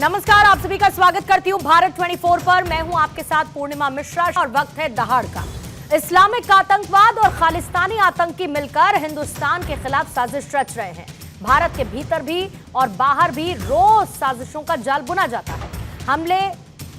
नमस्कार, आप सभी का स्वागत करती हूं भारत 24 पर। मैं हूं आपके साथ पूर्णिमा मिश्रा और वक्त है दहाड़ का। इस्लामिक आतंकवाद और खालिस्तानी आतंकी मिलकर हिंदुस्तान के खिलाफ साजिश रच रहे हैं। भारत के भीतर भी और बाहर भी रोज साजिशों का जाल बुना जाता है। हमले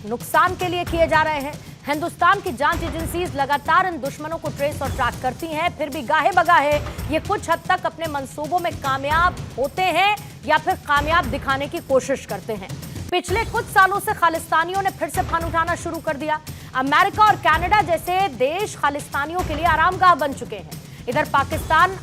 नुकसान के लिए किए जा रहे हैं। हिंदुस्तान की जांच एजेंसीज लगातार इन दुश्मनों को ट्रेस और ट्रैक करती हैं, फिर भी गाहे बगाहे ये कुछ हद तक अपने मंसूबों में कामयाब होते हैं या फिर कामयाब दिखाने की कोशिश करते हैं। पिछले कुछ सालों से खालिस्तानियों ने फिर से फान उठाना शुरू कर दिया। अमेरिका और कनाडा जैसे देश खालिस्तानियों के लिए आरामगाह बन चुके हैं। इधर पाकिस्तान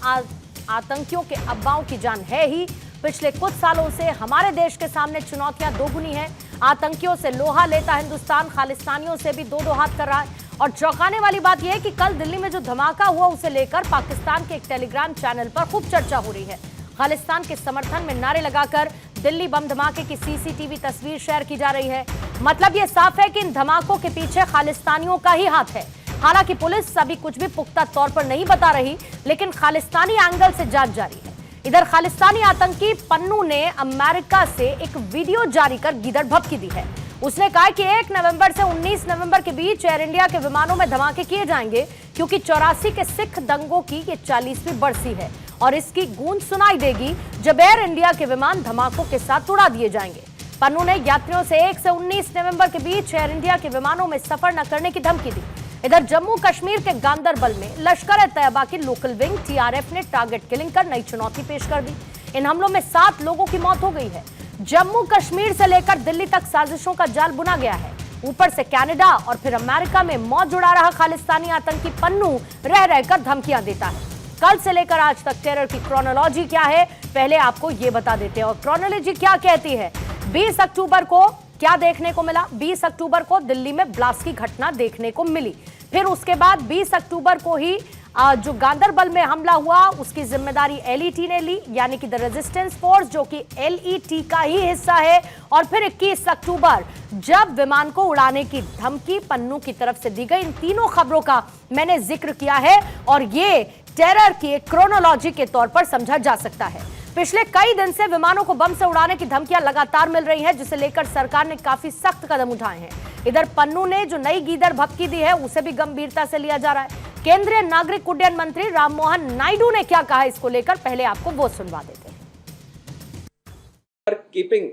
आतंकियों के अब्बाओं की जान है ही। पिछले कुछ सालों से हमारे देश के सामने चुनौतियां दोगुनी हैं। आतंकियों से लोहा लेता हिंदुस्तान खालिस्तानियों से भी दो हाथ कर रहा है। और चौंकाने वाली बात यह है कि कल दिल्ली में जो धमाका हुआ उसे लेकर पाकिस्तान के एक टेलीग्राम चैनल पर खूब चर्चा हो रही है। खालिस्तान के समर्थन में नारे लगाकर दिल्ली बम धमाके की सीसीटीवी तस्वीर शेयर की जा रही है। मतलब ये साफ है कि इन धमाकों के पीछे खालिस्तानियों का ही हाथ है। हालांकि पुलिस अभी कुछ भी पुख्ता तौर पर नहीं बता रही, लेकिन खालिस्तानी एंगल से जांच जारी है। इधर खालिस्तानी आतंकी पन्नू ने अमेरिका से एक वीडियो जारी कर गीदड़ भभकी दी है। उसने कहा कि 1 नवंबर से 19 नवंबर के बीच एयर इंडिया के विमानों में धमाके किए जाएंगे, क्योंकि 84 के सिख दंगों की ये 40वीं बरसी है और इसकी गूंज सुनाई देगी जब एयर इंडिया के विमान धमाकों के साथ उड़ा दिए जाएंगे। पन्नू ने यात्रियों से 1 से 19 नवंबर के बीच एयर इंडिया के विमानों में सफर न करने की धमकी दी। इधर जम्मू कश्मीर के गांदरबल में लश्कर-ए-तैयबा की लोकल विंग टीआरएफ ने टारगेट किलिंग कर नई चुनौती पेश कर दी। इन हमलों में 7 लोगों की मौत हो गई है। जम्मू कश्मीर से लेकर दिल्ली तक साजिशों का जाल बुना गया है। ऊपर से कनाडा और फिर अमेरिका में मौत जुड़ा रहा खालिस्तानी आतंकी पन्नू रह रहकर धमकियां देता है। कल से लेकर आज तक टेरर की क्रोनोलॉजी क्या है, पहले आपको ये बता देते हैं। और क्रोनोलॉजी क्या कहती है? 20 अक्टूबर को क्या देखने को मिला? 20 अक्टूबर को दिल्ली में ब्लास्ट की घटना देखने को मिली। फिर उसके बाद 20 अक्टूबर को ही जो गांदरबल में हमला हुआ उसकी जिम्मेदारी एलईटी ने ली, यानी कि द रेजिस्टेंस फोर्स, जो कि एलईटी का ही हिस्सा है। और फिर 21 अक्टूबर जब विमान को उड़ाने की धमकी पन्नू की तरफ से दी गई। इन तीनों खबरों का मैंने जिक्र किया है और ये टेरर की एक क्रोनोलॉजी के तौर पर समझा जा सकता है। पिछले कई दिन से विमानों को बम से उड़ाने की धमकियां लगातार मिल रही हैं, जिसे लेकर सरकार ने काफी सख्त कदम उठाए हैं। इधर पन्नू ने जो नई गीदड़ भभकी दी है उसे भी गंभीरता से लिया जा रहा है। केंद्रीय नागरिक उड्डयन मंत्री राममोहन नायडू ने क्या कहा इसको लेकर, पहले आपको वो सुनवा देते हैं।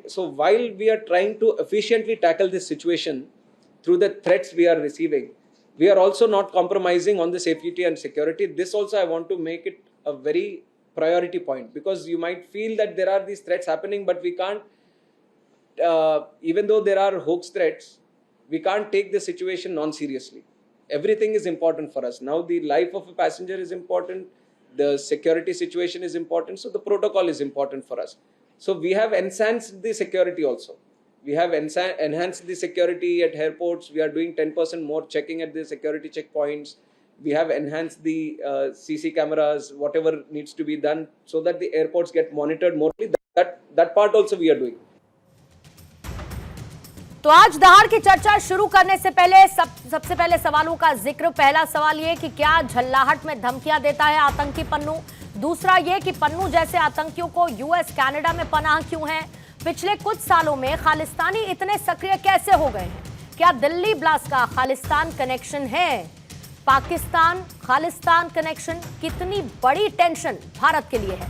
So while we are trying to efficiently tackle this situation through the threats we are receiving, we are also not compromising on the safety and security. This also I want to make it a very priority point, because you might feel that there are these threats happening, but we can't, even though there are hoax threats, we can't take the situation non-seriously. Everything is important for us. Now the life of a passenger is important, the security situation is important, so the protocol is important for us. So we have enhanced the security also. We have enhanced the security at airports. We are doing 10% more checking at the security checkpoints. We have enhanced the CC cameras, whatever needs to be done, so that the airports get monitored more. That part also we are doing. तो आज दहाड़ की चर्चा शुरू करने से पहले सबसे पहले सवालों का जिक्र। पहला सवाल ये कि क्या झल्लाहट में धमकियां देता है आतंकी पन्नू? दूसरा ये कि पन्नू जैसे आतंकियों को यूएस कनाडा में पनाह क्यों है? पिछले कुछ सालों में खालिस्तानी इतने सक्रिय कैसे हो गए हैं? क्या दिल्ली ब्लास्ट का खालिस्तान कनेक्शन है? पाकिस्तान खालिस्तान कनेक्शन कितनी बड़ी टेंशन भारत के लिए है?